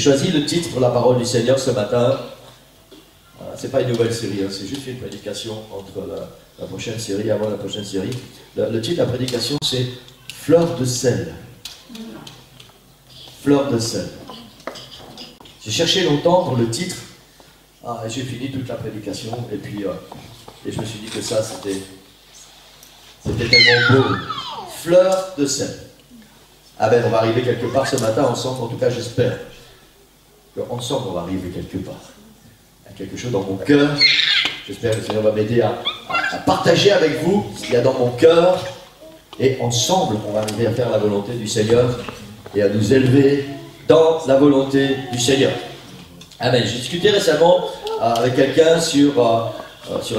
Choisi le titre pour la parole du Seigneur ce matin. C'est pas une nouvelle série, hein, c'est juste une prédication entre la prochaine série, avant la prochaine série. Le titre de la prédication, c'est Fleur de sel. Fleur de sel. J'ai cherché longtemps pour le titre. J'ai fini toute la prédication et puis et je me suis dit que ça c'était tellement beau. Fleur de sel. Ah ben on va arriver quelque part ce matin ensemble, en tout cas j'espère. Ensemble, on va arriver quelque part. Il y a quelque chose dans mon cœur. J'espère que le Seigneur va m'aider à partager avec vous ce qu'il y a dans mon cœur. Et ensemble, on va arriver à faire la volonté du Seigneur et à nous élever dans la volonté du Seigneur. Amen. J'ai discuté récemment avec quelqu'un sur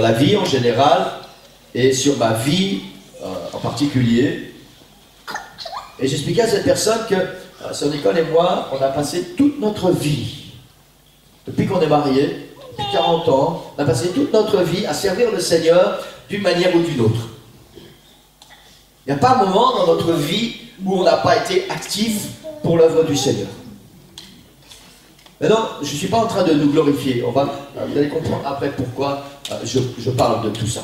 la vie en général et sur ma vie en particulier. Et j'expliquais à cette personne que Sœur Nicole et moi, on a passé toute notre vie, depuis qu'on est mariés, depuis 40 ans, on a passé toute notre vie à servir le Seigneur d'une manière ou d'une autre. Il n'y a pas un moment dans notre vie où on n'a pas été actif pour l'œuvre du Seigneur. Maintenant, je ne suis pas en train de nous glorifier. Vous allez comprendre après pourquoi je parle de tout ça.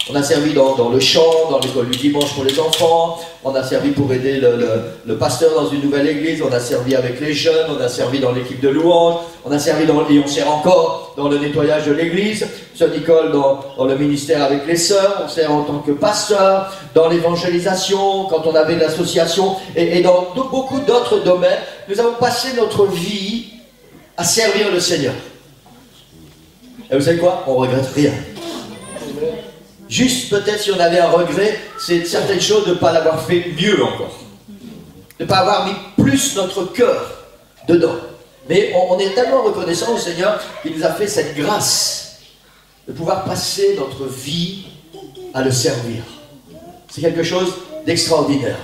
On a servi dans le chant, dans l'école du dimanche pour les enfants, on a servi pour aider le pasteur dans une nouvelle église, on a servi avec les jeunes, on a servi dans l'équipe de louange, on a servi et on sert encore dans le nettoyage de l'église, Sœur Nicole dans le ministère avec les sœurs, on sert en tant que pasteur, dans l'évangélisation, quand on avait l'association, et dans beaucoup d'autres domaines, nous avons passé notre vie à servir le Seigneur. Et vous savez quoi? On ne regrette rien. Juste peut-être si on avait un regret, c'est certaines choses de ne pas l'avoir fait mieux encore. De ne pas avoir mis plus notre cœur dedans. Mais on est tellement reconnaissant au Seigneur qu'il nous a fait cette grâce de pouvoir passer notre vie à le servir. C'est quelque chose d'extraordinaire.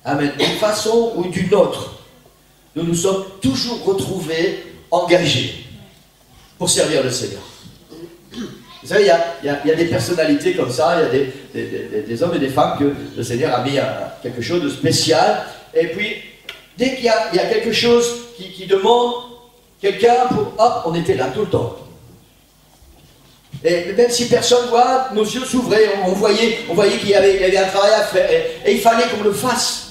Amen. D'une façon ou d'une autre, nous nous sommes toujours retrouvés engagés pour servir le Seigneur. Vous savez, il y a des personnalités comme ça, il y a des hommes et des femmes que le Seigneur a mis quelque chose de spécial. Et puis, dès qu'il y a quelque chose qui demande quelqu'un pour... Hop, on était là tout le temps. Et même si personne ne voit, nos yeux s'ouvraient, on voyait qu'il y avait un travail à faire. Et il fallait qu'on le fasse.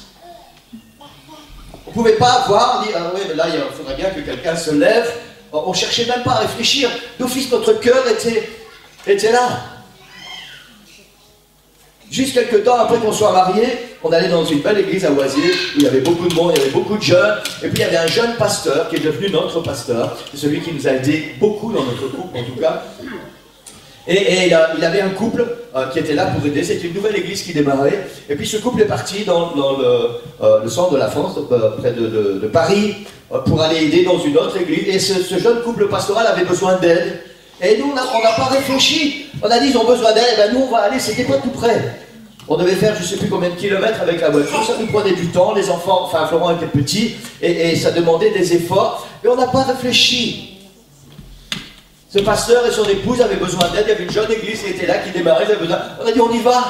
On ne pouvait pas voir, dire, ah oui, mais là, il faudrait bien que quelqu'un se lève. On ne cherchait même pas à réfléchir. D'office, notre cœur était là. Juste quelques temps après qu'on soit mariés, on allait dans une belle église à Oisier, où il y avait beaucoup de monde, il y avait beaucoup de jeunes, et puis il y avait un jeune pasteur qui est devenu notre pasteur, c'est celui qui nous a aidé beaucoup dans notre couple en tout cas. Et il avait un couple qui était là pour aider, c'était une nouvelle église qui démarrait, et puis ce couple est parti dans le centre de la France, près de Paris, pour aller aider dans une autre église, et ce jeune couple pastoral avait besoin d'aide. Et nous, on n'a pas réfléchi. On a dit, ils ont besoin d'aide, ben nous, on va aller, c'était pas tout près. On devait faire, je ne sais plus combien de kilomètres avec la voiture, ça nous prenait du temps, les enfants, enfin, Florent était petit, et ça demandait des efforts, et on n'a pas réfléchi. Ce pasteur et son épouse avaient besoin d'aide, il y avait une jeune église qui était là, qui démarrait, ils avaient besoin. On a dit, on y va.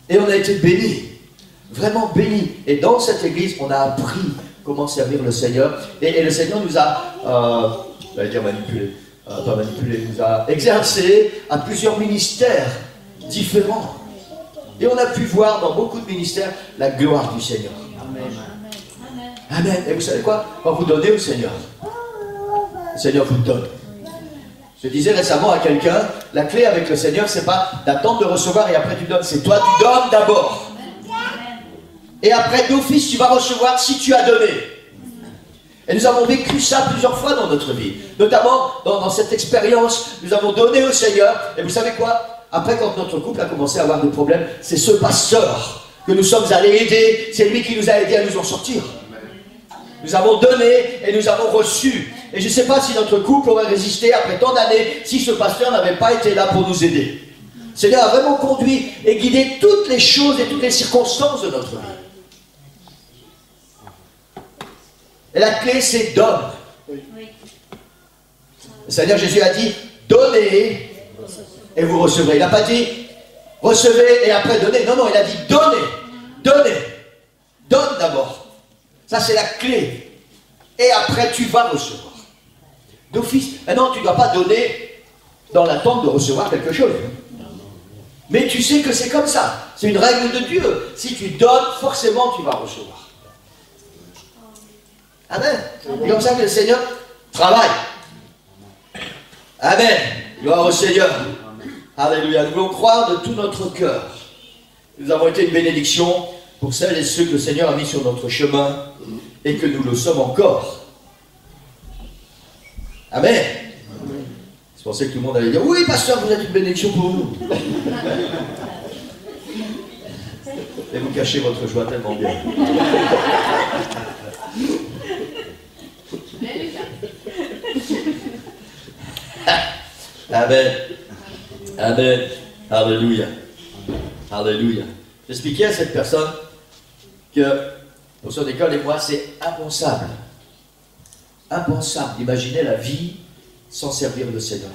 Et on a été bénis, vraiment bénis. Et dans cette église, on a appris comment servir le Seigneur. Et le Seigneur nous a, j'allais dire manipulé, pas manipulé, nous a exercé à plusieurs ministères différents. Et on a pu voir dans beaucoup de ministères la gloire du Seigneur. Amen. Amen. Et vous savez quoi? Quand vous donnez au Seigneur, le Seigneur vous donne. Je disais récemment à quelqu'un, la clé avec le Seigneur, c'est pas d'attendre de recevoir et après tu donnes, c'est toi tu donnes d'abord. Et après, d'office, tu vas recevoir si tu as donné. Et nous avons vécu ça plusieurs fois dans notre vie. Notamment, dans cette expérience, nous avons donné au Seigneur. Et vous savez quoi? Après, quand notre couple a commencé à avoir des problèmes, c'est ce pasteur que nous sommes allés aider. C'est lui qui nous a aidés à nous en sortir. Nous avons donné et nous avons reçu. Et je ne sais pas si notre couple aurait résisté après tant d'années si ce pasteur n'avait pas été là pour nous aider. Le Seigneur a vraiment conduit et guidé toutes les choses et toutes les circonstances de notre vie. Et la clé, c'est donne. Oui. Le Seigneur Jésus a dit, donnez et vous recevrez. Il n'a pas dit, recevez et après donnez. Non, non, il a dit, donnez. Donnez. Donne d'abord. Ça, c'est la clé. Et après, tu vas recevoir. D'office. Maintenant, tu ne dois pas donner dans l'attente de recevoir quelque chose. Mais tu sais que c'est comme ça. C'est une règle de Dieu. Si tu donnes, forcément, tu vas recevoir. Amen. C'est comme ça que le Seigneur travaille. Amen. Gloire au Seigneur. Alléluia. Nous voulons croire de tout notre cœur. Nous avons été une bénédiction pour celles et ceux que le Seigneur a mis sur notre chemin et que nous le sommes encore. Amen. Je pensais que tout le monde allait dire, oui, pasteur, vous êtes une bénédiction pour nous. Et vous cachez votre joie tellement bien. Amen. Amen. Alléluia. Alléluia. J'expliquais à cette personne que pour son école et moi, c'est impensable. Impensable d'imaginer la vie sans servir le Seigneur.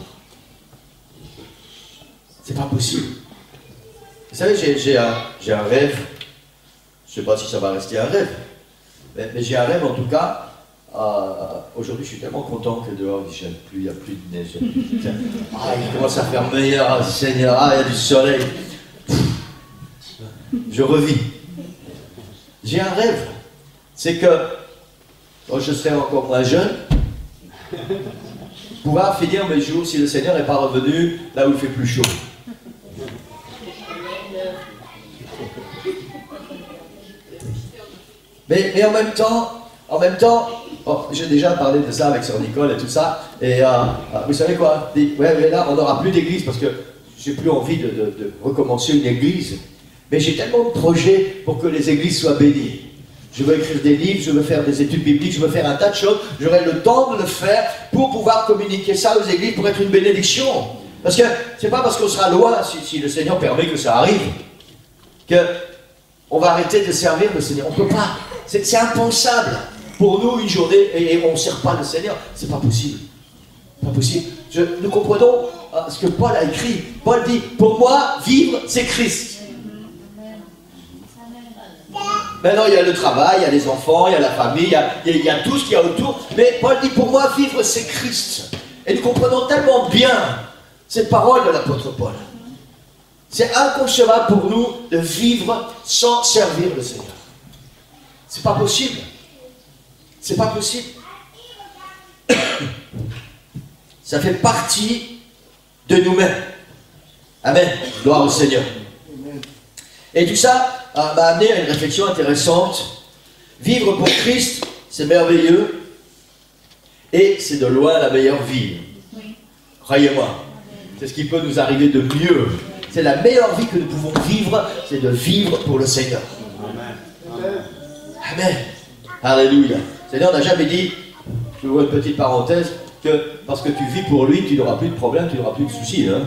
C'est pas possible. Vous savez, j'ai un rêve. Je ne sais pas si ça va rester un rêve. Mais j'ai un rêve en tout cas Aujourd'hui, je suis tellement content que dehors, il n'y a plus de neige. Il commence à faire meilleur, Seigneur, il y a du soleil. Je revis. J'ai un rêve. C'est que, quand je serai encore moins jeune, pouvoir finir mes jours si le Seigneur n'est pas revenu là où il fait plus chaud. Mais en même temps, j'ai déjà parlé de ça avec Sœur Nicole et tout ça, et vous savez quoi, mais là on n'aura plus d'église parce que j'ai plus envie de recommencer une église, mais j'ai tellement de projets pour que les églises soient bénies. Je veux écrire des livres, je veux faire des études bibliques, je veux faire un tas de choses, j'aurai le temps de le faire pour pouvoir communiquer ça aux églises, pour être une bénédiction. Parce que c'est pas parce qu'on sera loin, si le Seigneur permet que ça arrive, qu'on va arrêter de servir le Seigneur. On ne peut pas. C'est impensable pour nous une journée et on ne sert pas le Seigneur. C'est pas possible. Pas possible. Nous comprenons ce que Paul a écrit. Paul dit, pour moi, vivre, c'est Christ. Maintenant, il y a le travail, il y a les enfants, il y a la famille, il y a tout ce qu'il y a autour. Mais Paul dit, pour moi, vivre, c'est Christ. Et nous comprenons tellement bien cette parole de l'apôtre Paul. C'est inconcevable pour nous de vivre sans servir le Seigneur. C'est pas possible. C'est pas possible. Ça fait partie de nous-mêmes. Amen. Gloire au Seigneur. Et tout ça m'a amené à une réflexion intéressante. Vivre pour Christ, c'est merveilleux. Et c'est de loin la meilleure vie. Oui. Croyez-moi. C'est ce qui peut nous arriver de mieux. C'est la meilleure vie que nous pouvons vivre, c'est de vivre pour le Seigneur. Amen. Amen. Alléluia. Le Seigneur n'a jamais dit, je vous vois une petite parenthèse, que parce que tu vis pour lui, tu n'auras plus de problèmes, tu n'auras plus de soucis. Le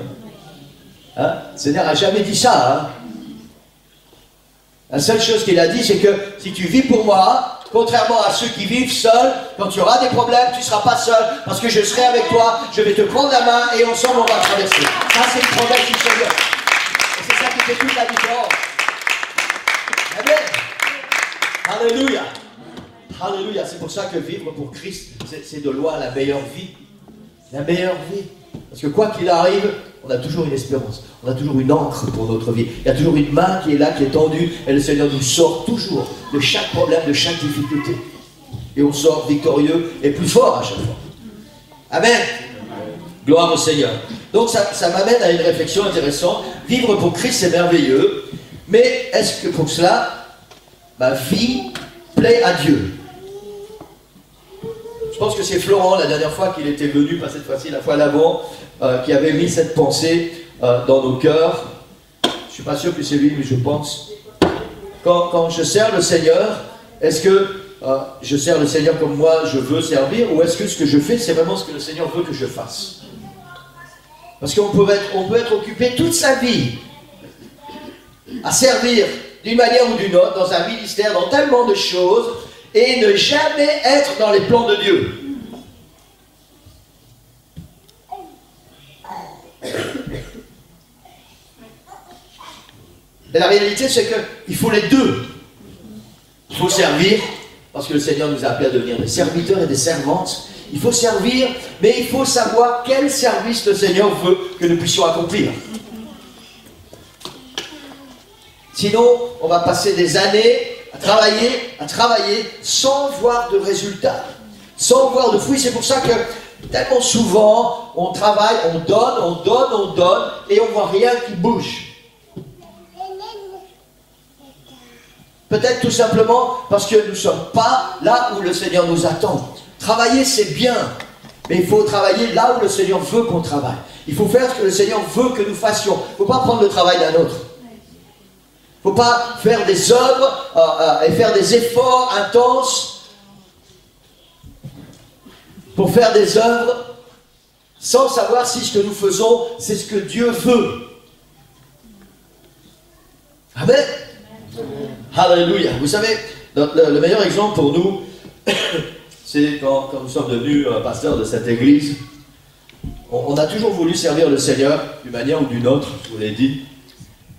Seigneur n'a jamais dit ça. La seule chose qu'il a dit, c'est que si tu vis pour moi, contrairement à ceux qui vivent seuls, quand tu auras des problèmes, tu ne seras pas seul, parce que je serai avec toi, je vais te prendre la main et ensemble on va traverser. Ça, c'est une promesse du Seigneur. Et c'est ça qui fait toute la différence. Amen. Alléluia. Alléluia. C'est pour ça que vivre pour Christ, c'est de loin la meilleure vie. La meilleure vie. Parce que quoi qu'il arrive, on a toujours une espérance. On a toujours une encre pour notre vie. Il y a toujours une main qui est là, qui est tendue. Et le Seigneur nous sort toujours de chaque problème, de chaque difficulté. Et on sort victorieux et plus fort à chaque fois. Amen. Gloire au Seigneur. Donc ça m'amène à une réflexion intéressante. Vivre pour Christ, c'est merveilleux. Mais est-ce que pour cela, ma vie plaît à Dieu? Je pense que c'est Florent, la dernière fois qu'il était venu, pas cette fois-ci, la fois d'avant, qui avait mis cette pensée dans nos cœurs. Je ne suis pas sûr que c'est lui, mais je pense. Quand je sers le Seigneur, est-ce que je sers le Seigneur comme moi je veux servir, ou est-ce que ce que je fais, c'est vraiment ce que le Seigneur veut que je fasse? Parce qu'on peut être occupé toute sa vie à servir d'une manière ou d'une autre, dans un ministère, dans tellement de choses, et ne jamais être dans les plans de Dieu. Et la réalité, c'est qu'il faut les deux. Il faut servir, parce que le Seigneur nous a appelés à devenir des serviteurs et des servantes. Il faut servir, mais il faut savoir quel service le Seigneur veut que nous puissions accomplir. Sinon, on va passer des années à travailler, sans voir de résultats, sans voir de fruits. C'est pour ça que tellement souvent, on travaille, on donne, et on ne voit rien qui bouge. Peut-être tout simplement parce que nous ne sommes pas là où le Seigneur nous attend. Travailler, c'est bien, mais il faut travailler là où le Seigneur veut qu'on travaille. Il faut faire ce que le Seigneur veut que nous fassions. Il ne faut pas prendre le travail d'un autre. Il ne faut pas faire des œuvres et faire des efforts intenses pour faire des œuvres sans savoir si ce que nous faisons, c'est ce que Dieu veut. Amen. Alléluia. Vous savez, le meilleur exemple pour nous, c'est quand nous sommes devenus pasteurs de cette église. On a toujours voulu servir le Seigneur d'une manière ou d'une autre, je vous l'ai dit.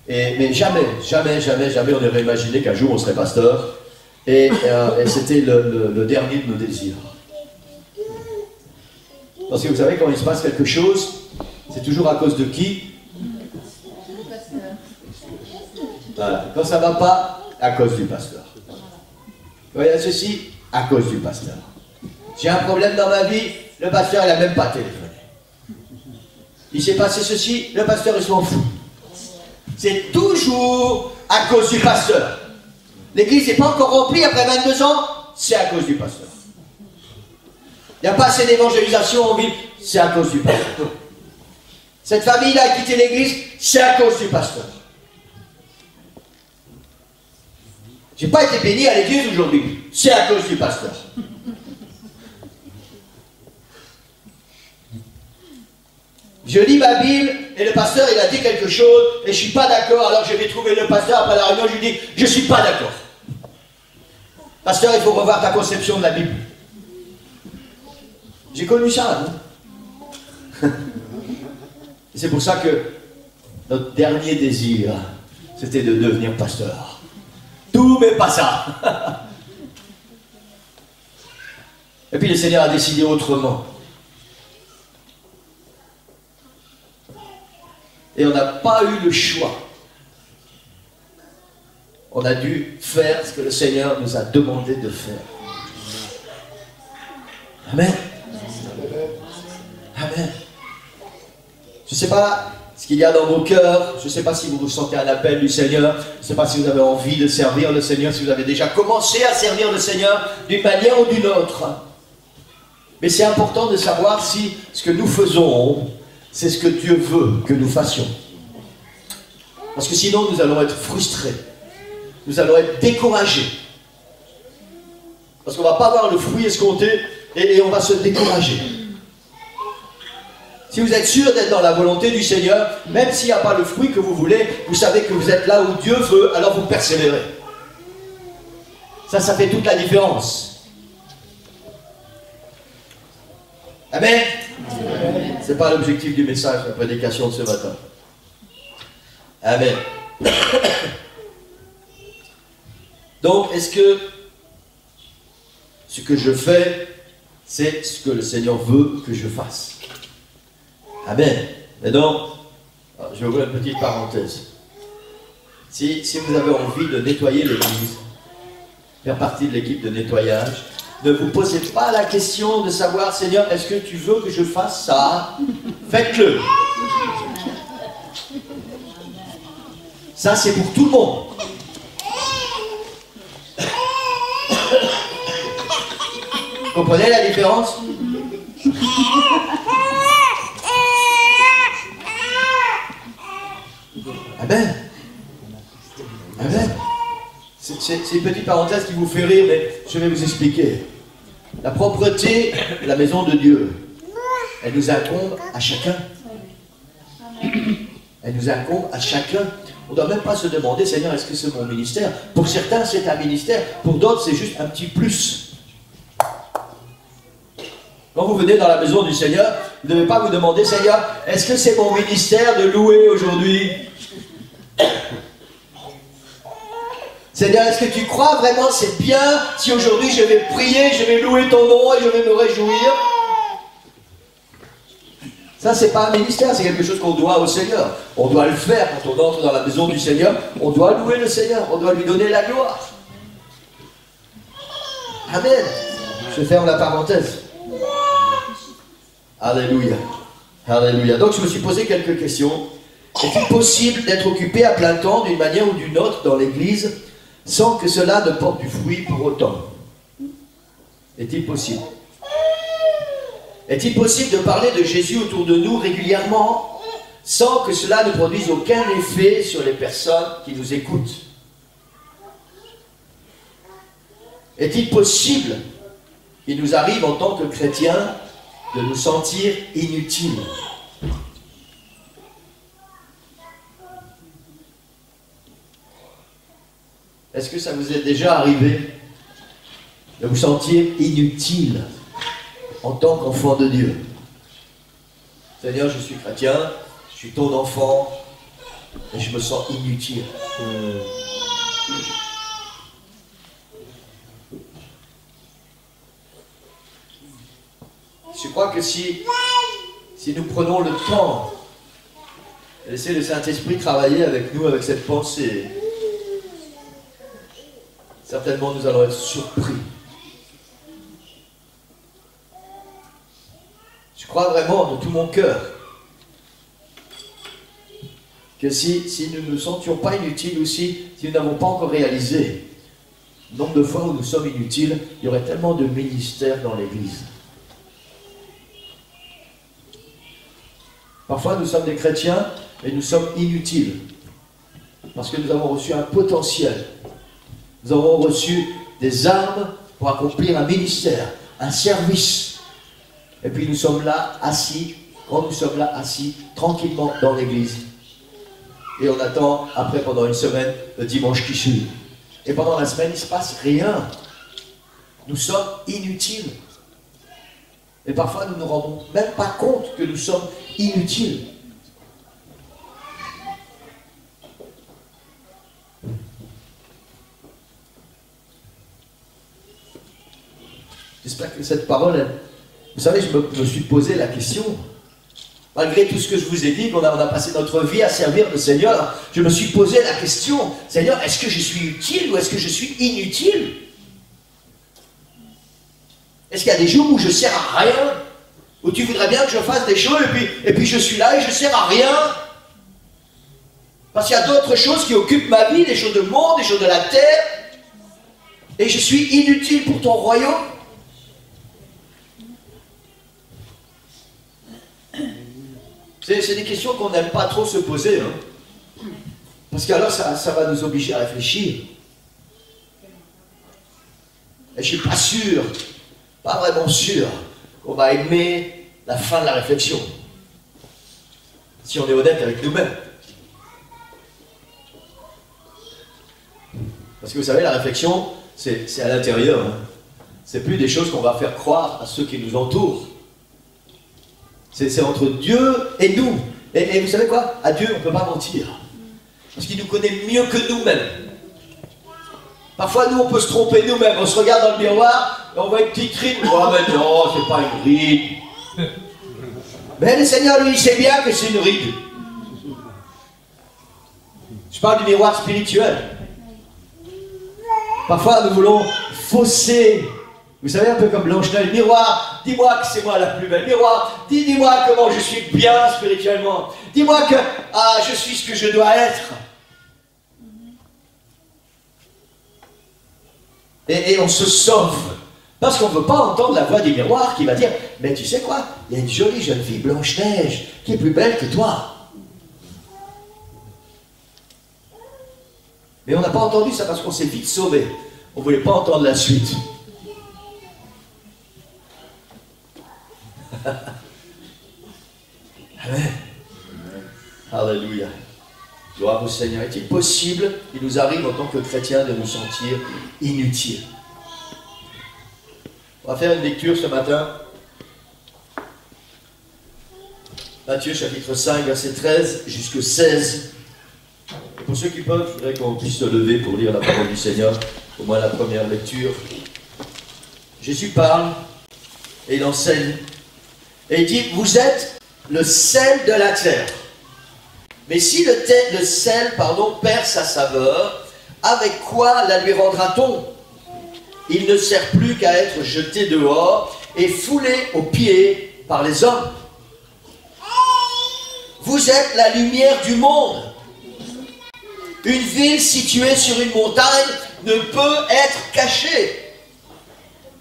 Mais jamais on aurait imaginé qu'un jour on serait pasteur Et c'était le dernier de nos désirs. Parce que vous savez, quand il se passe quelque chose, c'est toujours à cause de qui? Voilà. Quand ça ne va pas, à cause du pasteur. Quand il y a ceci, à cause du pasteur. J'ai un problème dans ma vie, le pasteur, il n'a même pas téléphoné. Il s'est passé ceci, le pasteur, il s'en fout. C'est toujours à cause du pasteur. L'église n'est pas encore remplie après 22 ans, c'est à cause du pasteur. Il n'y a pas assez d'évangélisation en ville, c'est à cause du pasteur. Cette famille-là a quitté l'église, c'est à cause du pasteur. J'ai pas été béni à l'église aujourd'hui, c'est à cause du pasteur. Je lis ma Bible et le pasteur il a dit quelque chose et je suis pas d'accord, alors je vais trouver le pasteur après la réunion, je lui dis je suis pas d'accord. Pasteur, il faut revoir ta conception de la Bible. J'ai connu ça, non? Et c'est pour ça que notre dernier désir, c'était de devenir pasteur. Tout, mais pas ça. Et puis le Seigneur a décidé autrement. Et on n'a pas eu le choix. On a dû faire ce que le Seigneur nous a demandé de faire. Amen. Amen. Je ne sais pas ce qu'il y a dans vos cœurs, je ne sais pas si vous ressentez un appel du Seigneur, je ne sais pas si vous avez envie de servir le Seigneur, si vous avez déjà commencé à servir le Seigneur d'une manière ou d'une autre. Mais c'est important de savoir si ce que nous faisons, c'est ce que Dieu veut que nous fassions. Parce que sinon nous allons être frustrés, nous allons être découragés. Parce qu'on ne va pas avoir le fruit escompté et on va se décourager. Si vous êtes sûr d'être dans la volonté du Seigneur, même s'il n'y a pas le fruit que vous voulez, vous savez que vous êtes là où Dieu veut, alors vous persévérez. Ça fait toute la différence. Amen. Ce n'est pas l'objectif du message, la prédication de ce matin. Amen. Donc, est-ce que ce que je fais, c'est ce que le Seigneur veut que je fasse? Amen. Et donc, je vais ouvrir une petite parenthèse. Si vous avez envie de nettoyer l'église, faire partie de l'équipe de nettoyage, ne vous posez pas la question de savoir, Seigneur, est-ce que tu veux que je fasse ça? Faites-le. Ça, c'est pour tout le monde. Vous comprenez la différence? Amen. Amen. C'est une petite parenthèse qui vous fait rire, mais je vais vous expliquer. La propreté de la maison de Dieu, elle nous incombe à chacun. Elle nous incombe à chacun. On ne doit même pas se demander, Seigneur, est-ce que c'est mon ministère? Pour certains, c'est un ministère. Pour d'autres, c'est juste un petit plus. Quand vous venez dans la maison du Seigneur, vous ne devez pas vous demander, Seigneur, est-ce que c'est mon ministère de louer aujourd'hui? Seigneur, est-ce que tu crois vraiment c'est bien si aujourd'hui je vais prier, je vais louer ton nom et je vais me réjouir? Ça, c'est pas un ministère, c'est quelque chose qu'on doit au Seigneur. On doit le faire quand on entre dans la maison du Seigneur. On doit louer le Seigneur, on doit lui donner la gloire. Amen. Je ferme la parenthèse. Alléluia. Alléluia. Donc je me suis posé quelques questions. Est-il possible d'être occupé à plein temps d'une manière ou d'une autre dans l'église sans que cela ne porte du fruit pour autant? Est-il possible? Est-il possible de parler de Jésus autour de nous régulièrement sans que cela ne produise aucun effet sur les personnes qui nous écoutent? Est-il possible qu'il nous arrive en tant que chrétiens de nous sentir inutiles? Est-ce que ça vous est déjà arrivé de vous sentir inutile en tant qu'enfant de Dieu? Seigneur, je suis chrétien, je suis ton enfant, et je me sens inutile. Je crois que si nous prenons le temps de laisser le Saint-Esprit travailler avec nous, avec cette pensée, certainement nous allons être surpris. Je crois vraiment de tout mon cœur que si nous ne nous sentions pas inutiles aussi, si nous n'avons pas encore réalisé le nombre de fois où nous sommes inutiles, il y aurait tellement de ministères dans l'Église. Parfois nous sommes des chrétiens et nous sommes inutiles parce que nous avons reçu un potentiel. Nous avons reçu des armes pour accomplir un ministère, un service. Et puis nous sommes là assis, quand nous sommes là assis tranquillement dans l'église. Et on attend après pendant une semaine le dimanche qui suit. Et pendant la semaine il ne se passe rien. Nous sommes inutiles. Et parfois nous ne nous rendons même pas compte que nous sommes inutiles. J'espère que cette parole, vous savez, je me suis posé la question. Malgré tout ce que je vous ai dit, qu'on a passé notre vie à servir le Seigneur, je me suis posé la question, Seigneur, est-ce que je suis utile ou est-ce que je suis inutile? Est-ce qu'il y a des jours où je ne sers à rien? Où tu voudrais bien que je fasse des choses et puis je suis là et je ne sers à rien? Parce qu'il y a d'autres choses qui occupent ma vie, des choses du monde, des choses de la terre, et je suis inutile pour ton royaume? C'est des questions qu'on n'aime pas trop se poser. Hein. Parce qu'alors ça va nous obliger à réfléchir. Et je ne suis pas sûr, pas vraiment sûr, qu'on va aimer la fin de la réflexion. Si on est honnête avec nous-mêmes. Parce que vous savez, la réflexion, c'est à l'intérieur. Hein. C'est plus des choses qu'on va faire croire à ceux qui nous entourent. C'est entre Dieu et nous. Et vous savez quoi? À Dieu, on ne peut pas mentir. Parce qu'il nous connaît mieux que nous-mêmes. Parfois, nous, on peut se tromper nous-mêmes. On se regarde dans le miroir et on voit une petite ride. Oh, mais non, c'est pas une ride. Mais le Seigneur, lui, il sait bien que c'est une ride. Je parle du miroir spirituel. Parfois, nous voulons fausser. Vous savez, un peu comme Blanche-Neige, miroir, dis-moi que c'est moi la plus belle. Miroir, dis-moi comment je suis bien spirituellement. Dis-moi que je suis ce que je dois être. Et on se sauve. Parce qu'on ne veut pas entendre la voix du miroir qui va dire, mais tu sais quoi, il y a une jolie jeune fille Blanche-Neige qui est plus belle que toi. Mais on n'a pas entendu ça parce qu'on s'est vite sauvé. On ne voulait pas entendre la suite. Amen. Alléluia. Gloire au Seigneur. Est-il possible qu'il nous arrive en tant que chrétiens de nous sentir inutiles? On va faire une lecture ce matin. Matthieu chapitre 5, verset 13 jusqu'au 16. Et pour ceux qui peuvent, je voudrais qu'on puisse se lever pour lire la parole du Seigneur, au moins la première lecture. Jésus parle et il enseigne. Et il dit, vous êtes le sel de la terre. Mais si le sel perd sa saveur, avec quoi la lui rendra-t-on? Il ne sert plus qu'à être jeté dehors et foulé aux pieds par les hommes. Vous êtes la lumière du monde. Une ville située sur une montagne ne peut être cachée.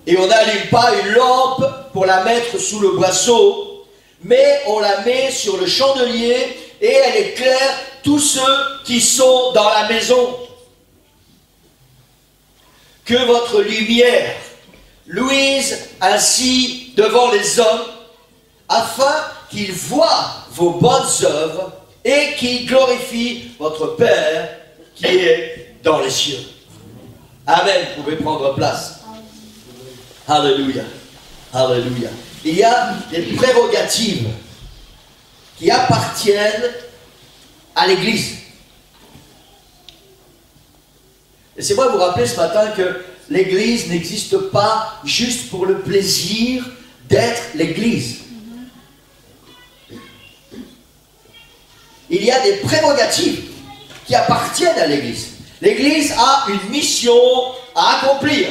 Et on n'allume pas une lampe pour la mettre sous le boisseau, mais on la met sur le chandelier et elle éclaire tous ceux qui sont dans la maison. Que votre lumière luise ainsi devant les hommes, afin qu'ils voient vos bonnes œuvres et qu'ils glorifient votre Père qui est dans les cieux. Amen. Vous pouvez prendre place. Alléluia. Alléluia. Il y a des prérogatives qui appartiennent à l'Église. Laissez-moi vous rappeler ce matin que l'Église n'existe pas juste pour le plaisir d'être l'Église. Il y a des prérogatives qui appartiennent à l'Église. L'Église a une mission à accomplir.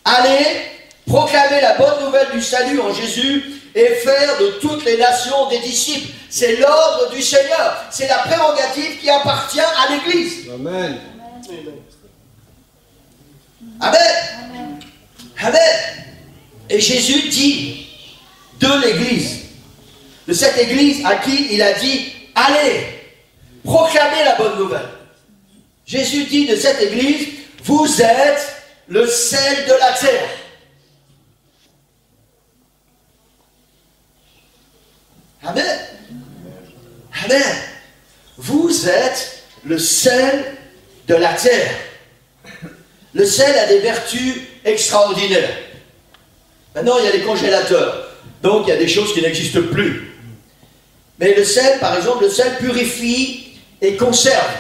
Aller proclamer la bonne nouvelle du salut en Jésus et faire de toutes les nations des disciples. C'est l'ordre du Seigneur. C'est la prérogative qui appartient à l'Église. Amen. Amen. Amen. Et Jésus dit de l'Église, de cette Église à qui il a dit, allez, proclamez la bonne nouvelle. Jésus dit de cette Église, vous êtes le sel de la terre. Amen. Amen. Vous êtes le sel de la terre. Le sel a des vertus extraordinaires. Maintenant, il y a les congélateurs. Donc, il y a des choses qui n'existent plus. Mais le sel, par exemple, le sel purifie et conserve.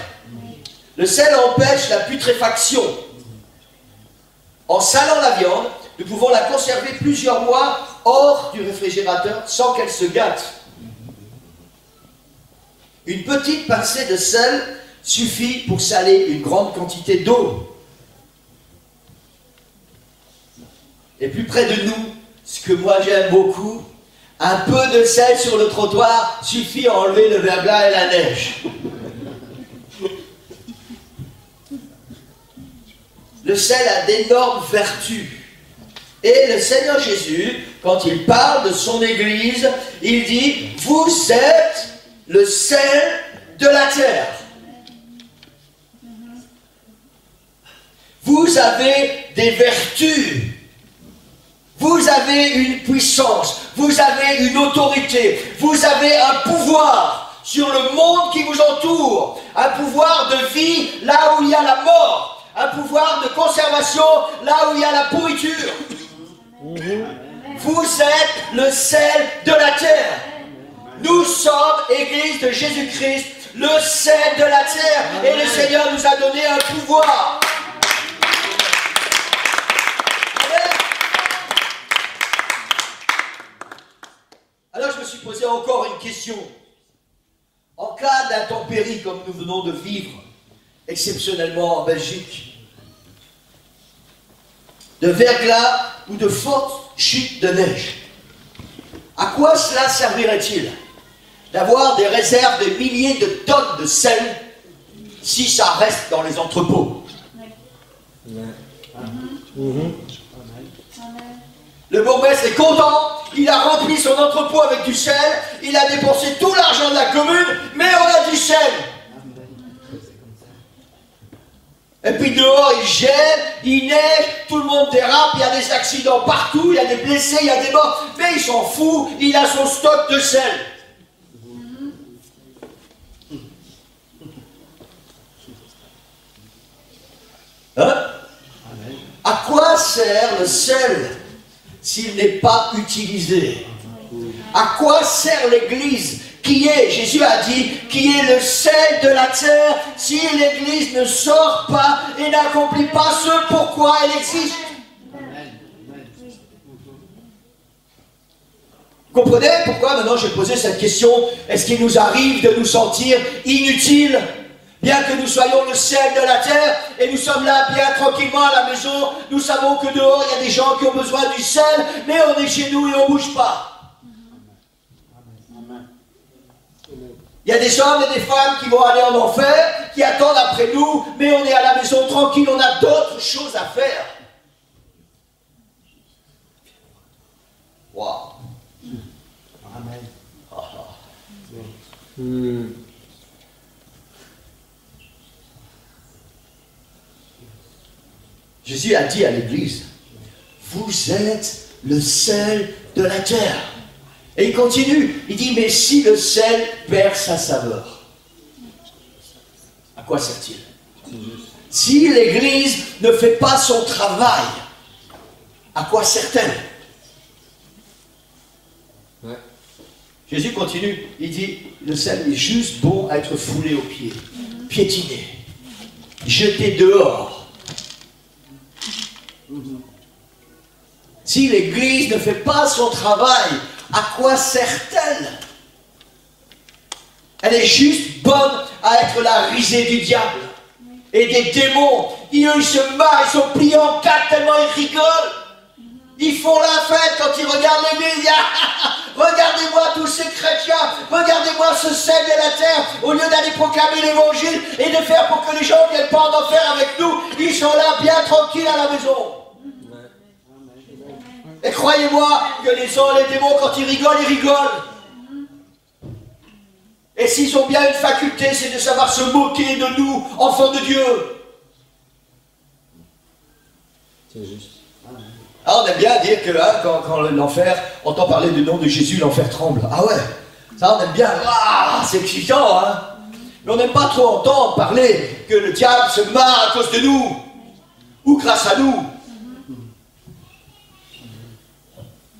Le sel empêche la putréfaction. En salant la viande, nous pouvons la conserver plusieurs mois hors du réfrigérateur sans qu'elle se gâte. Une petite pincée de sel suffit pour saler une grande quantité d'eau. Et plus près de nous, ce que moi j'aime beaucoup, un peu de sel sur le trottoir suffit à enlever le verglas et la neige. Le sel a d'énormes vertus. Et le Seigneur Jésus, quand il parle de son Église, il dit, vous êtes le sel de la terre. Vous avez des vertus. Vous avez une puissance. Vous avez une autorité. Vous avez un pouvoir sur le monde qui vous entoure. Un pouvoir de vie là où il y a la mort. Un pouvoir de conservation là où il y a la pourriture. Vous êtes le sel de la terre. Nous sommes, Église de Jésus-Christ, le sel de la terre. Et le Seigneur nous a donné un pouvoir. Alors je me suis posé encore une question. En cas d'intempérie comme nous venons de vivre, exceptionnellement en Belgique, de verglas ou de fortes chutes de neige, à quoi cela servirait-il d'avoir des réserves de milliers de tonnes de sel si ça reste dans les entrepôts? Le bourgmestre est content, il a rempli son entrepôt avec du sel, il a dépensé tout l'argent de la commune, mais on a du sel. Et puis dehors, il gèle, il neige, tout le monde dérape, il y a des accidents partout, il y a des blessés, il y a des morts, mais il s'en fout, il a son stock de sel. Hein? À quoi sert le sel s'il n'est pas utilisé? À quoi sert l'Église qui est, Jésus a dit, qui est le sel de la terre, si l'Église ne sort pas et n'accomplit pas ce pourquoi elle existe? Vous comprenez pourquoi maintenant j'ai posé cette question? Est-ce qu'il nous arrive de nous sentir inutiles? Bien que nous soyons le sel de la terre et nous sommes là bien tranquillement à la maison, nous savons que dehors il y a des gens qui ont besoin du sel, mais on est chez nous et on ne bouge pas. Il y a des hommes et des femmes qui vont aller en enfer, qui attendent après nous, mais on est à la maison tranquille, on a d'autres choses à faire. Waouh. Amen. Jésus a dit à l'Église, vous êtes le sel de la terre. Et il continue, il dit, mais si le sel perd sa saveur, à quoi sert-il? Si l'Église ne fait pas son travail, à quoi sert-elle? Ouais. Jésus continue, il dit, le sel est juste bon à être foulé aux pieds, piétiné, jeté dehors. Si l'Église ne fait pas son travail, à quoi sert-elle? Elle est juste bonne à être la risée du diable et des démons. Ils se marrent, ils sont pliés en quatre tellement ils rigolent. Ils font la fête quand ils regardent l'Église. Regardez-moi tous ces chrétiens, regardez-moi ce sel de la terre. Au lieu d'aller proclamer l'évangile et de faire pour que les gens ne viennent pas en enfer avec nous, ils sont là bien tranquilles à la maison. Et croyez-moi que les anges, les démons, quand ils rigolent. Et s'ils ont bien une faculté, c'est de savoir se moquer de nous, enfants de Dieu. C'est juste. Ah, on aime bien dire que quand l'enfer entend parler du nom de Jésus, l'enfer tremble. Ah ouais, ça on aime bien. Ah, c'est excitant, hein. Mais on n'aime pas trop entendre parler que le diable se marre à cause de nous, ou grâce à nous.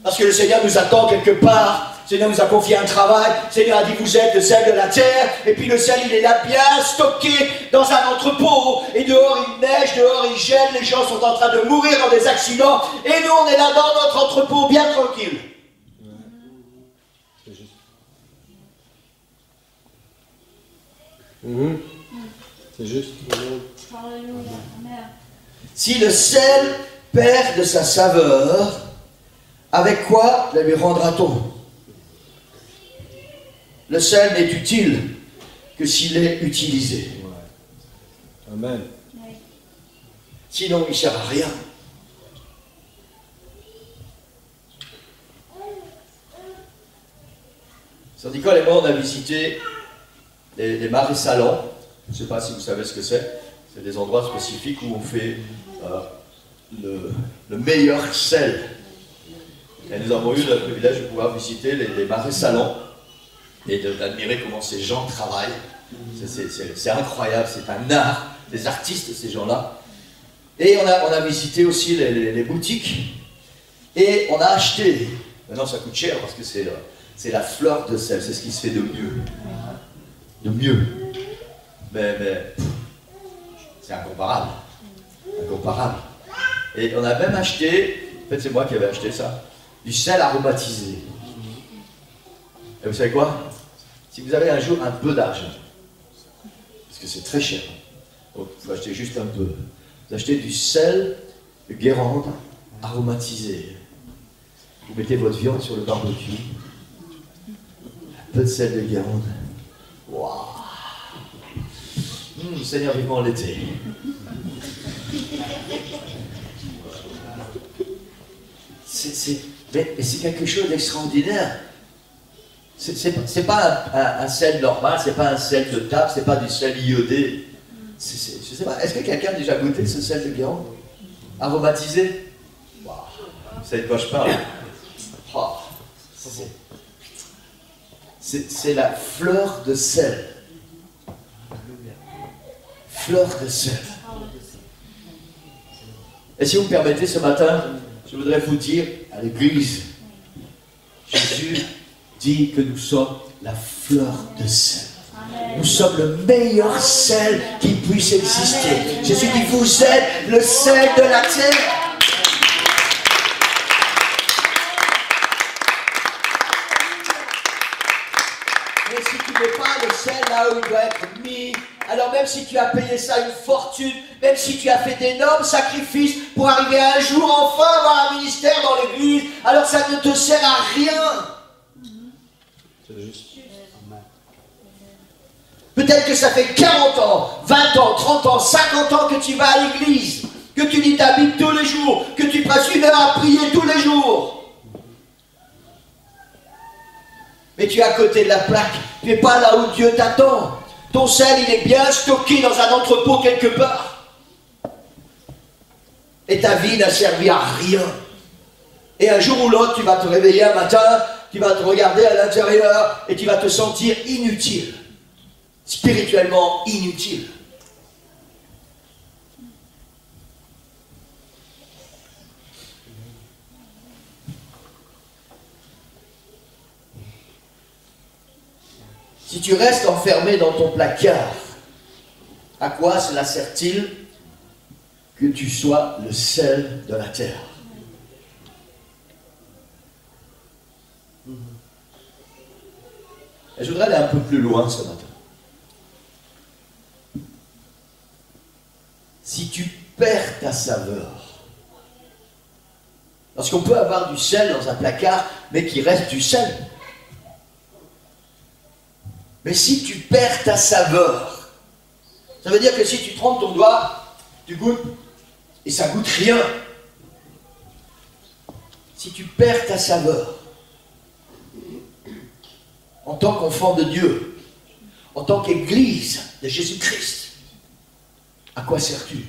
Parce que le Seigneur nous attend quelque part. Le Seigneur nous a confié un travail. Le Seigneur a dit, vous êtes le sel de la terre. Et puis le sel, il est là bien stocké dans un entrepôt. Et dehors, il neige, dehors, il gèle. Les gens sont en train de mourir dans des accidents. Et nous, on est là dans notre entrepôt, bien tranquille. C'est juste. C'est juste. Si le sel perd de sa saveur, avec quoi la lui rendra-t-on? Le sel n'est utile que s'il est utilisé. Ouais. Amen. Sinon, il ne sert à rien. Syndicat et moi, on a visité les marais salants. Je ne sais pas si vous savez ce que c'est. C'est des endroits spécifiques où on fait le meilleur sel. Et nous avons eu le privilège de pouvoir visiter les marais salants et d'admirer comment ces gens travaillent. C'est incroyable, c'est un art, des artistes ces gens-là. Et on a visité aussi les boutiques et on a acheté. Maintenant ça coûte cher parce que c'est la fleur de sel, c'est ce qui se fait de mieux. De mieux. Mais c'est incomparable. Incomparable. Et on a même acheté, en fait c'est moi qui avais acheté ça, du sel aromatisé. Et vous savez quoi? Si vous avez un jour un peu d'argent, parce que c'est très cher, donc il faut acheter juste un peu, vous achetez du sel de Guérande aromatisé. Vous mettez votre viande sur le barbecue, un peu de sel de Guérande. Waouh! Seigneur, vivement l'été. Mais c'est quelque chose d'extraordinaire. C'est pas un sel normal, c'est pas un sel de table, c'est pas du sel iodé. Je sais pas, est-ce que quelqu'un a déjà goûté ce sel de Guérande aromatisé? Wow. Vous savez de quoi je parle? Oh. C'est la fleur de sel. Fleur de sel. Et si vous me permettez ce matin, je voudrais vous dire à l'église, Jésus dit que nous sommes la fleur de sel. Nous sommes le meilleur sel qui puisse exister. Jésus dit, vous êtes le sel de la terre. Mais si tu ne mets pas le sel là où il doit être mis, alors même si tu as payé ça une fortune, même si tu as fait d'énormes sacrifices pour arriver un jour enfin à avoir un ministère dans l'église, alors ça ne te sert à rien. C'est juste. Peut-être que ça fait 40 ans, 20 ans, 30 ans, 50 ans que tu vas à l'église, que tu lis ta Bible tous les jours, que tu passes 1 heure à prier tous les jours. Mais tu es à côté de la plaque, tu n'es pas là où Dieu t'attend. Ton sel, il est bien stocké dans un entrepôt quelque part. Et ta vie n'a servi à rien. Et un jour ou l'autre, tu vas te réveiller un matin, tu vas te regarder à l'intérieur et tu vas te sentir inutile. Spirituellement inutile. Si tu restes enfermé dans ton placard, à quoi cela sert-il que tu sois le sel de la terre? Et je voudrais aller un peu plus loin ce matin. Si tu perds ta saveur, parce qu'on peut avoir du sel dans un placard, mais qu'il reste du sel. Mais si tu perds ta saveur, ça veut dire que si tu trempes ton doigt, tu goûtes, et ça goûte rien. Si tu perds ta saveur, en tant qu'enfant de Dieu, en tant qu'Église de Jésus-Christ, à quoi sers-tu?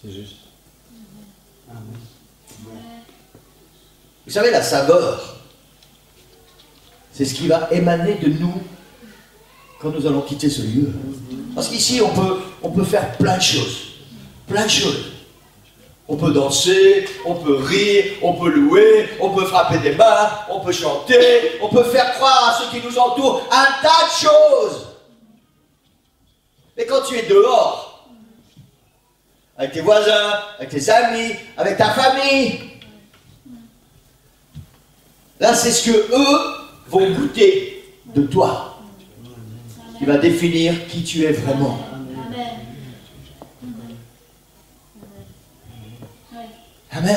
C'est juste. Vous savez, la saveur, c'est ce qui va émaner de nous quand nous allons quitter ce lieu. Parce qu'ici, on peut faire plein de choses. Plein de choses. On peut danser, on peut rire, on peut louer, on peut frapper des mains, on peut chanter, on peut faire croire à ceux qui nous entourent un tas de choses. Mais quand tu es dehors, avec tes voisins, avec tes amis, avec ta famille, là c'est ce que eux vont goûter de toi, qui va définir qui tu es vraiment. Amen.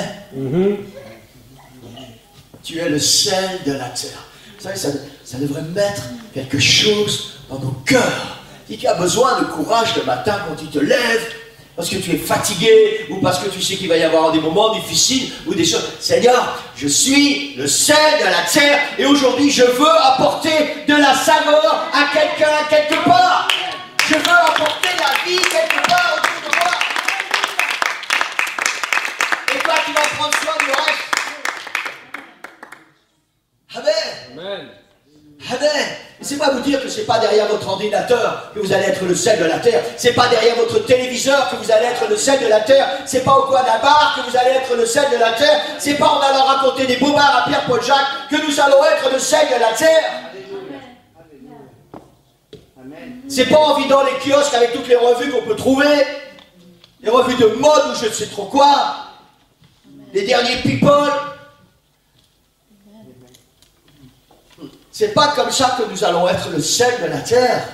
Tu es le sel de la terre. Vous savez, ça devrait mettre quelque chose dans nos cœurs. Si tu as besoin de courage le matin quand tu te lèves, parce que tu es fatigué, ou parce que tu sais qu'il va y avoir des moments difficiles, ou des choses, Seigneur, je suis le sel de la terre, et aujourd'hui je veux apporter de la saveur à quelqu'un, quelque part. Je veux apporter la vie quelque part autour de moi. Et toi, tu vas prendre soin du reste. Amen. Amen. Amen. Laissez-moi vous dire que ce n'est pas derrière votre ordinateur que vous allez être le sel de la terre. Ce n'est pas derrière votre téléviseur que vous allez être le sel de la terre. Ce n'est pas au coin d'un bar que vous allez être le sel de la terre. Ce n'est pas en allant raconter des bobards à Pierre, Paul, Jacques que nous allons être le sel de la terre. C'est pas en vidant les kiosques avec toutes les revues qu'on peut trouver, les revues de mode ou je ne sais trop quoi, les derniers people. C'est pas comme ça que nous allons être le sel de la terre.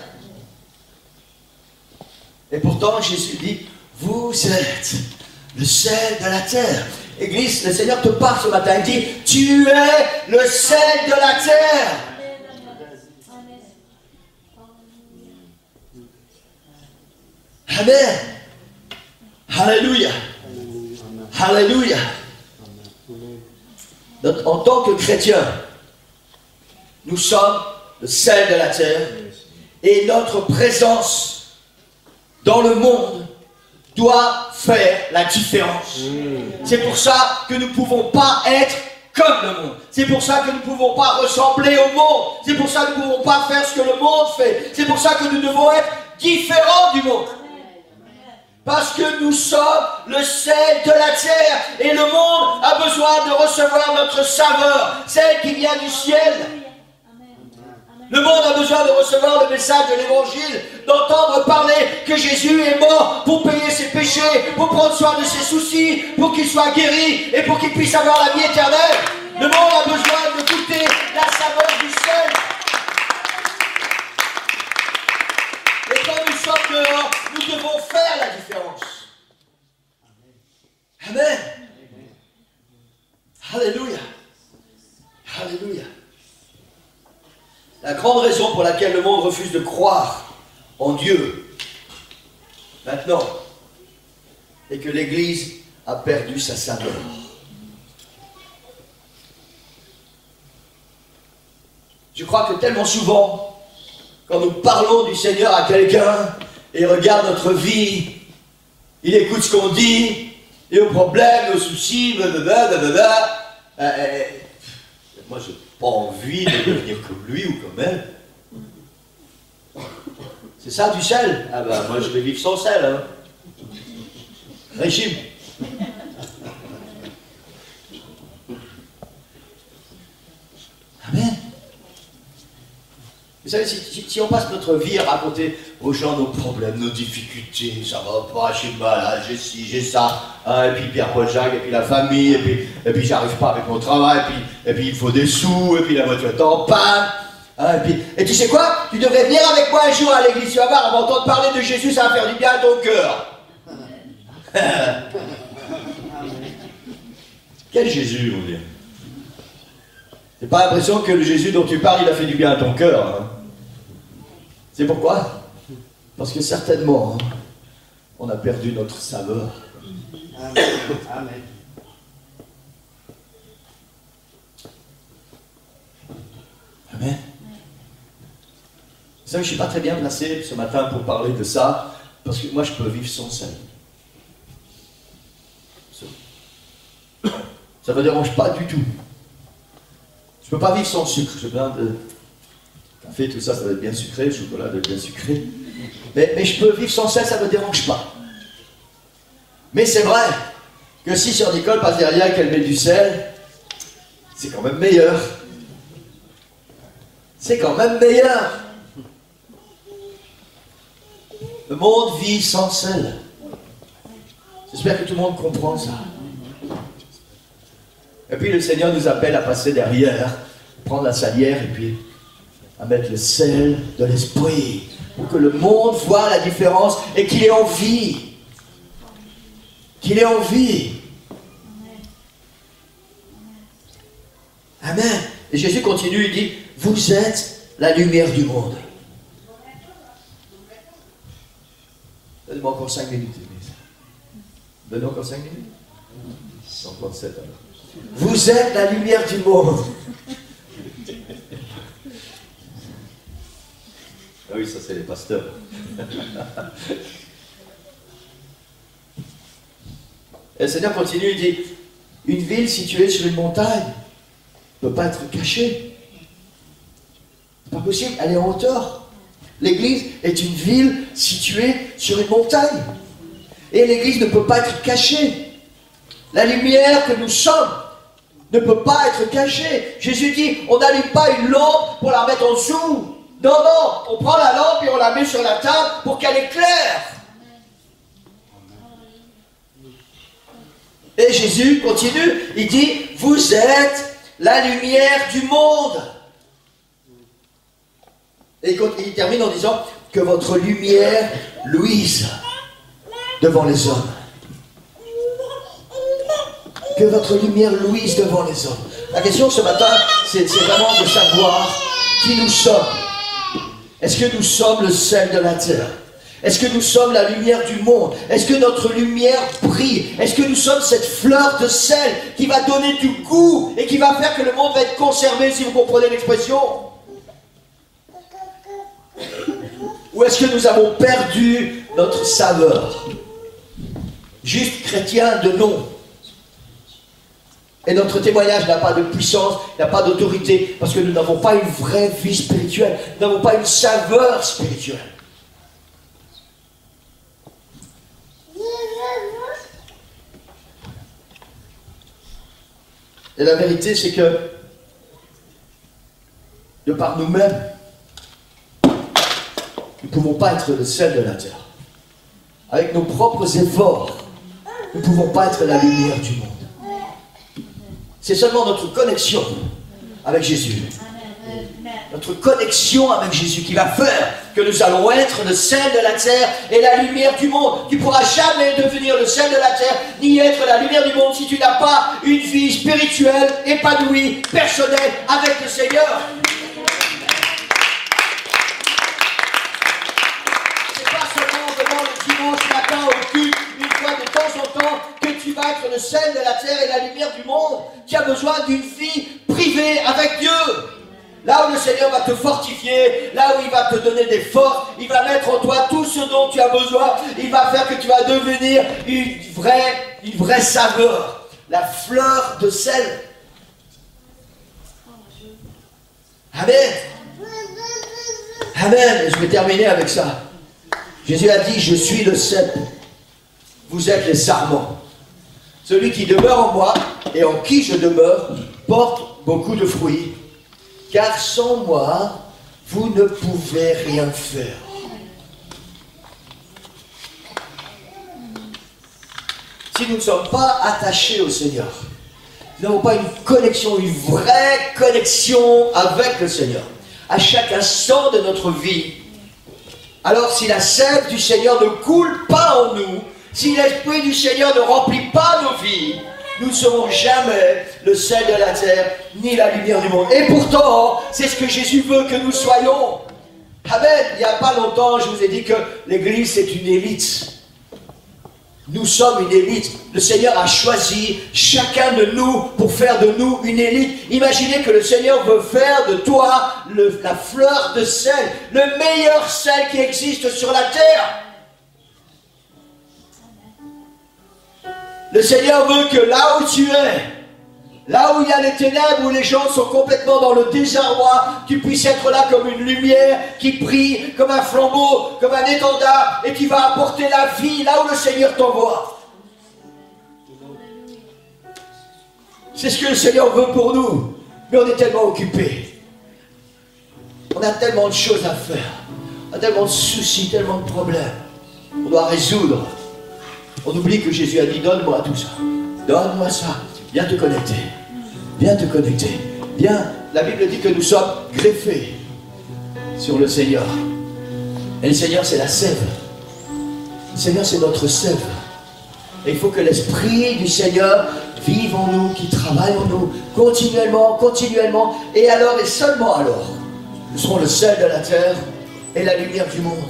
Et pourtant Jésus dit, vous êtes le sel de la terre. Église, le Seigneur te parle ce matin, il dit, tu es le sel de la terre. Amen. Alléluia. Alléluia. En tant que chrétiens, nous sommes le sel de la terre et notre présence dans le monde doit faire la différence. C'est pour ça que nous ne pouvons pas être comme le monde. C'est pour ça que nous ne pouvons pas ressembler au monde. C'est pour ça que nous ne pouvons pas faire ce que le monde fait. C'est pour ça que nous devons être différents du monde. Parce que nous sommes le sel de la terre et le monde a besoin de recevoir notre saveur, celle qui vient du ciel. Le monde a besoin de recevoir le message de l'évangile, d'entendre parler que Jésus est mort pour payer ses péchés, pour prendre soin de ses soucis, pour qu'il soit guéri et pour qu'il puisse avoir la vie éternelle. Le monde a besoin de goûter la saveur du sel. Et quand nous sommes dehors, nous devons faire la différence. Amen. Alléluia. Alléluia. La grande raison pour laquelle le monde refuse de croire en Dieu, maintenant, est que l'Église a perdu sa saveur. Je crois que tellement souvent, quand nous parlons du Seigneur à quelqu'un, et il regarde notre vie, il écoute ce qu'on dit, et aux problèmes, aux soucis, blablabla, moi je n'ai pas envie de devenir comme lui ou comme elle. C'est ça du sel? Ah ben moi je vais vivre sans sel. Hein. Régime. Amen. Vous savez, si on passe notre vie à raconter aux gens nos problèmes, nos difficultés, ça va pas, j'ai mal, j'ai ci, j'ai ça, Ah, et puis Pierre, Paul, Jacques, et puis la famille, et puis j'arrive pas avec mon travail, et puis il faut des sous, et puis la voiture est en panne. Ah, et tu sais quoi? Tu devrais venir avec moi un jour à l'église, tu vas voir, on va entendre parler de Jésus, ça va faire du bien à ton cœur. Quel Jésus, vous dire? T'as pas l'impression que le Jésus dont tu parles, il a fait du bien à ton cœur, hein? C'est pourquoi? Parce que certainement, hein, on a perdu notre saveur. Amen. Amen. Amen. Vous savez, je ne suis pas très bien placé ce matin pour parler de ça, parce que moi, je peux vivre sans sel. Ça ne me dérange pas du tout. Je ne peux pas vivre sans sucre. J'ai besoin de café, tout ça, ça va être bien sucré, le chocolat doit être bien sucré. Mais je peux vivre sans sel, ça ne me dérange pas. Mais c'est vrai que si Sœur Nicole passe derrière et qu'elle met du sel, c'est quand même meilleur. C'est quand même meilleur. Le monde vit sans sel. J'espère que tout le monde comprend ça. Et puis le Seigneur nous appelle à passer derrière, prendre la salière et puis à mettre le sel de l'esprit pour que le monde voit la différence et qu'il ait envie. Qu'il ait envie. Amen. Et Jésus continue, il dit, vous êtes la lumière du monde. Donnez-moi encore 5 minutes, Église. Donnez-moi encore 5 minutes. 137 alors. Vous êtes la lumière du monde. Ah oui, ça c'est les pasteurs. Et le Seigneur continue, il dit, une ville située sur une montagne ne peut pas être cachée. C'est pas possible, elle est en hauteur. L'église est une ville située sur une montagne. Et l'église ne peut pas être cachée. La lumière que nous sommes ne peut pas être cachée. Jésus dit, on n'allume pas une lampe pour la mettre en dessous. Non, non, on prend la lampe et on la met sur la table pour qu'elle éclaire. Et Jésus continue, il dit, vous êtes la lumière du monde. Et il termine en disant, que votre lumière luise devant les hommes. Que votre lumière luise devant les hommes. La question ce matin, c'est vraiment de savoir qui nous sommes. Est-ce que nous sommes le sel de la terre? Est-ce que nous sommes la lumière du monde? Est-ce que notre lumière brille? Est-ce que nous sommes cette fleur de sel qui va donner du goût et qui va faire que le monde va être conservé, si vous comprenez l'expression? Ou est-ce que nous avons perdu notre saveur? Juste chrétien de nom. Et notre témoignage n'a pas de puissance, n'a pas d'autorité, parce que nous n'avons pas une vraie vie spirituelle, nous n'avons pas une saveur spirituelle. Et la vérité, c'est que, de par nous-mêmes, nous ne pouvons pas être le sel de la terre. Avec nos propres efforts, nous ne pouvons pas être la lumière du monde. C'est seulement notre connexion avec Jésus. Notre connexion avec Jésus qui va faire que nous allons être le sel de la terre et la lumière du monde. Tu ne pourras jamais devenir le sel de la terre ni être la lumière du monde si tu n'as pas une vie spirituelle, épanouie, personnelle avec le Seigneur. C'est pas seulement devant le dimanche matin au culte, une fois de temps en temps, que tu vas être le sel de la terre et la lumière du monde. Tu as besoin d'une vie privée avec Dieu. Là où le Seigneur va te fortifier, là où il va te donner des forces, il va mettre en toi tout ce dont tu as besoin. Il va faire que tu vas devenir une vraie saveur, la fleur de sel. Amen. Amen. Et je vais terminer avec ça. Jésus a dit, je suis le sel. Vous êtes les sarments. Celui qui demeure en moi et en qui je demeure porte beaucoup de fruits. Car sans moi, vous ne pouvez rien faire. si nous ne sommes pas attachés au Seigneur, nous n'avons pas une connexion, une vraie connexion avec le Seigneur, à chaque instant de notre vie, alors si la sève du Seigneur ne coule pas en nous, si l'Esprit du Seigneur ne remplit pas nos vies, nous ne serons jamais le sel de la terre, ni la lumière du monde. Et pourtant, c'est ce que Jésus veut que nous soyons. Amen. Il n'y a pas longtemps, je vous ai dit que l'Église c'est une élite. Nous sommes une élite. Le Seigneur a choisi chacun de nous pour faire de nous une élite. Imaginez que le Seigneur veut faire de toi la fleur de sel, le meilleur sel qui existe sur la terre. Le Seigneur veut que là où tu es, là où il y a les ténèbres, où les gens sont complètement dans le désarroi, tu puisses être là comme une lumière qui brille, comme un flambeau, comme un étendard, et qui va apporter la vie là où le Seigneur t'envoie. C'est ce que le Seigneur veut pour nous. Mais on est tellement occupés. On a tellement de choses à faire. On a tellement de soucis, tellement de problèmes. On doit résoudre. On oublie que Jésus a dit, donne-moi tout ça. Donne-moi ça. Viens te connecter. Viens te connecter. Viens. La Bible dit que nous sommes greffés sur le Seigneur. Et le Seigneur, c'est la sève. Le Seigneur, c'est notre sève. Et il faut que l'Esprit du Seigneur vive en nous, qui travaille en nous, continuellement, continuellement. Et alors, et seulement alors, nous serons le sel de la terre et la lumière du monde.